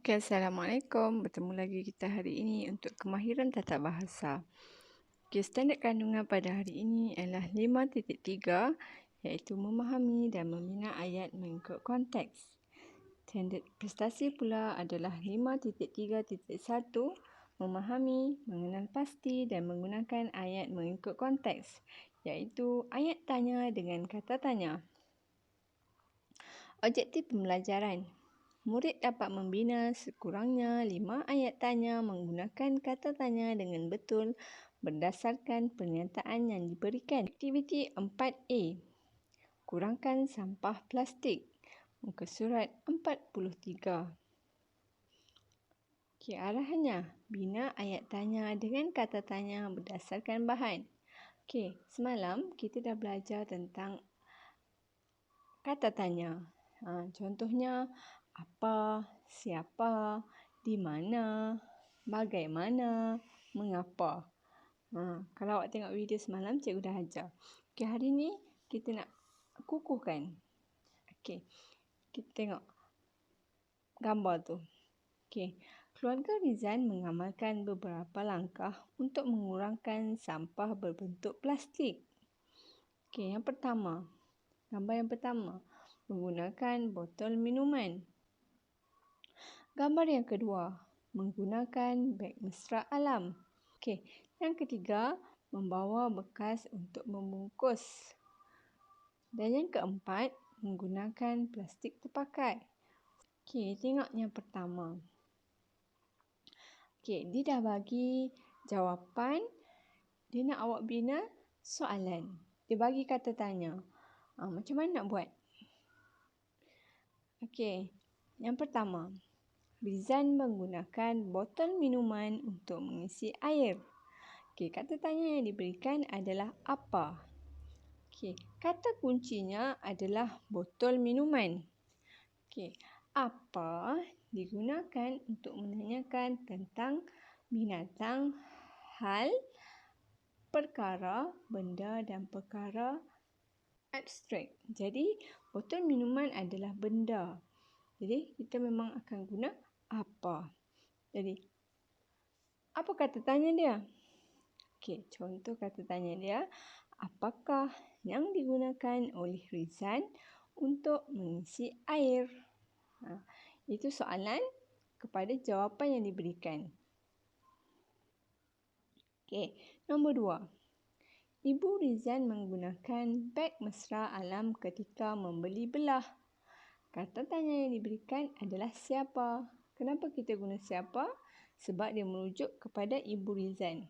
Okey, Assalamualaikum. Bertemu lagi kita hari ini untuk kemahiran tata bahasa. Okey, standard kandungan pada hari ini adalah 5.3 iaitu memahami dan membina ayat mengikut konteks. Standard prestasi pula adalah 5.3.1 memahami, mengenal pasti dan menggunakan ayat mengikut konteks iaitu ayat tanya dengan kata tanya. Objektif pembelajaran. Murid dapat membina sekurangnya 5 ayat tanya menggunakan kata tanya dengan betul berdasarkan pernyataan yang diberikan. Aktiviti 4A. Kurangkan sampah plastik. Muka surat 43. Okey, arahannya. Bina ayat tanya dengan kata tanya berdasarkan bahan. Okey, semalam kita dah belajar tentang kata tanya. Contohnya, apa, siapa, di mana, bagaimana, mengapa. Kalau awak tengok video semalam, cikgu dah ajar. Okey, hari ni kita nak kukuhkan. Okey, kita tengok gambar tu. Okey, keluarga Rizan mengamalkan beberapa langkah untuk mengurangkan sampah berbentuk plastik. Okey, yang pertama. Gambar yang pertama. Menggunakan botol minuman. Gambar yang kedua, menggunakan beg mesra alam. Okey, yang ketiga, membawa bekas untuk membungkus. Dan yang keempat, menggunakan plastik terpakai. Okey, tengok yang pertama. Okey, dia dah bagi jawapan. Dia nak awak bina soalan. Dia bagi kata tanya. Macam mana nak buat? Okey, yang pertama. Rizan menggunakan botol minuman untuk mengisi air. Okey, kata tanya yang diberikan adalah apa? Okey, kata kuncinya adalah botol minuman. Okey, apa digunakan untuk menanyakan tentang binatang, hal, perkara, benda dan perkara abstrak. Jadi, botol minuman adalah benda. Jadi, kita memang akan guna apa. Jadi, apa kata tanya dia? Okey, contoh kata tanya dia, apakah yang digunakan oleh Rizan untuk mengisi air? Itu soalan kepada jawapan yang diberikan. Okey, nombor 2. Ibu Rizan menggunakan beg mesra alam ketika membeli belah. Kata tanya yang diberikan adalah siapa? Kenapa kita guna siapa? Sebab dia merujuk kepada Ibu Rizan.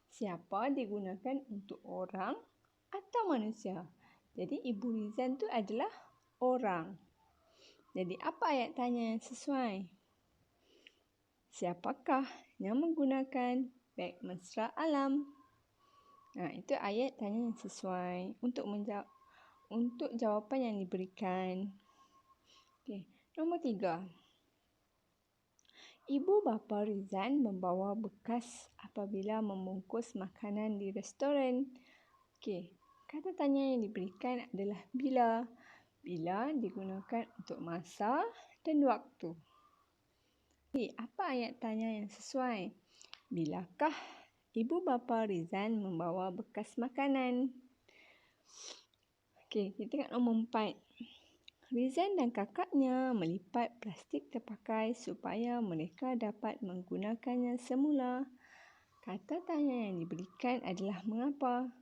Siapa digunakan untuk orang atau manusia. Jadi, Ibu Rizan tu adalah orang. Jadi, apa ayat tanya yang sesuai? Siapakah yang menggunakan beg mesra alam? Itu ayat tanya yang sesuai untuk jawapan yang diberikan. Okey, nombor 3. Ibu bapa Rizan membawa bekas apabila membungkus makanan di restoran. Okey, kata tanya yang diberikan adalah bila. Bila digunakan untuk masa dan waktu. Okey, apa ayat tanya yang sesuai? Bilakah ibu bapa Rizan membawa bekas makanan? Okey, kita tengok nombor 4. Rizan dan kakaknya melipat plastik terpakai supaya mereka dapat menggunakannya semula. Kata tanya yang diberikan adalah mengapa.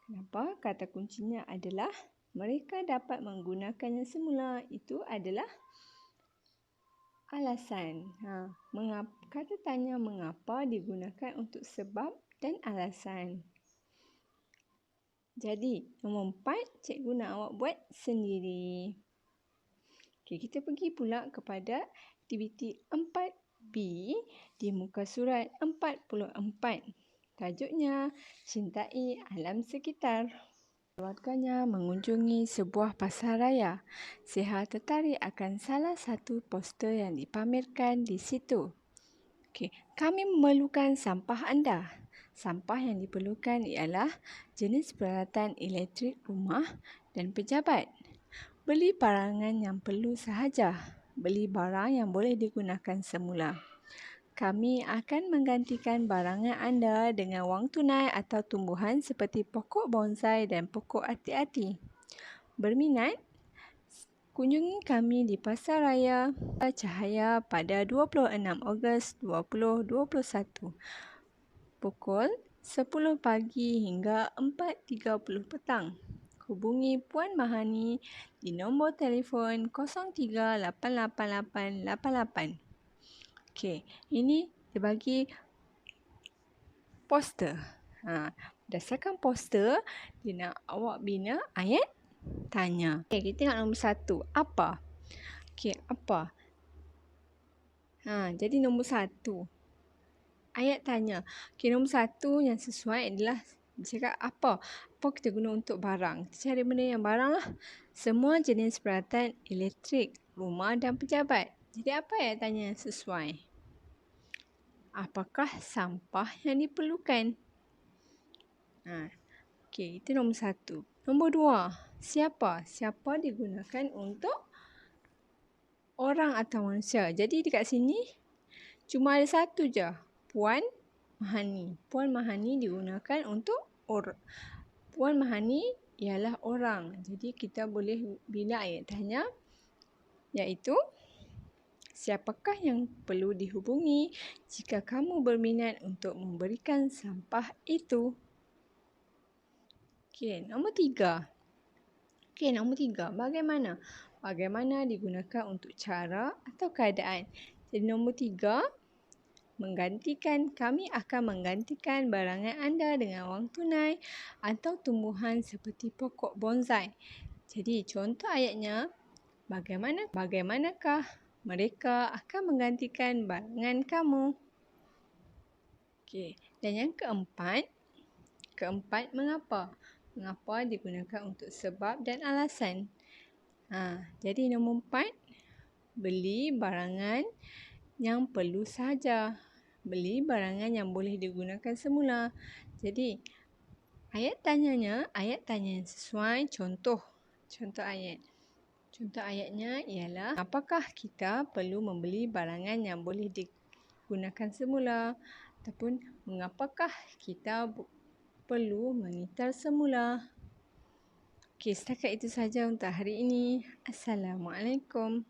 Kenapa? Kata kuncinya adalah mereka dapat menggunakannya semula. Itu adalah alasan. Kata tanya mengapa digunakan untuk sebab dan alasan. Jadi, nombor 4 cikgu nak awak buat sendiri. Okey, kita pergi pula kepada aktiviti 4B di muka surat 44. Tajuknya, cintai alam sekitar. Keluarganya mengunjungi sebuah pasar raya. Siha tertarik akan salah satu poster yang dipamerkan di situ. Okey, kami memerlukan sampah anda. Sampah yang diperlukan ialah jenis peralatan elektrik rumah dan pejabat. Beli barangan yang perlu sahaja. beli barang yang boleh digunakan semula. Kami akan menggantikan barangan anda dengan wang tunai atau tumbuhan seperti pokok bonsai dan pokok ati-ati. Berminat? Kunjungi kami di Pasar Raya Cahaya pada 26 Ogos 2021 pukul 10 pagi hingga 4.30 petang. Hubungi Puan Mahani di nombor telefon 03-888-88. Okey, ini dia bagi poster. Berdasarkan poster, dia nak awak bina ayat tanya. Okey, kita tengok nombor 1. Apa? Okey, apa? Jadi nombor 1. Ayat tanya. Okey, nombor 1 yang sesuai adalah dia cakap apa? Apa kita guna untuk barang? Kita cari benda yang barang lah. Semua jenis peralatan elektrik, rumah dan pejabat. Jadi apa ayat tanya yang sesuai? Apakah sampah yang diperlukan? Okey, itu nombor 1. Nombor 2, siapa? Siapa digunakan untuk orang atau manusia. Jadi dekat sini cuma ada satu je. Puan Mahani. Puan Mahani digunakan untuk orang. Puan Mahani ialah orang. Jadi kita boleh bina ayat tanya iaitu siapakah yang perlu dihubungi jika kamu berminat untuk memberikan sampah itu? Okey, nombor 3. Bagaimana? Bagaimana digunakan untuk cara atau keadaan? Jadi nombor 3, kami akan menggantikan barangan anda dengan wang tunai atau tumbuhan seperti pokok bonsai. Jadi contoh ayatnya, bagaimanakah mereka akan menggantikan barangan kamu? Okey, dan yang keempat, mengapa? Mengapa digunakan untuk sebab dan alasan? Jadi nombor 4, beli barangan yang perlu sahaja. Beli barangan yang boleh digunakan semula. Jadi ayat tanya yang sesuai contoh ayat. Contoh ayatnya ialah apakah kita perlu membeli barangan yang boleh digunakan semula ataupun mengapakah kita perlu mengitar semula. Okey, setakat itu sahaja untuk hari ini. Assalamualaikum.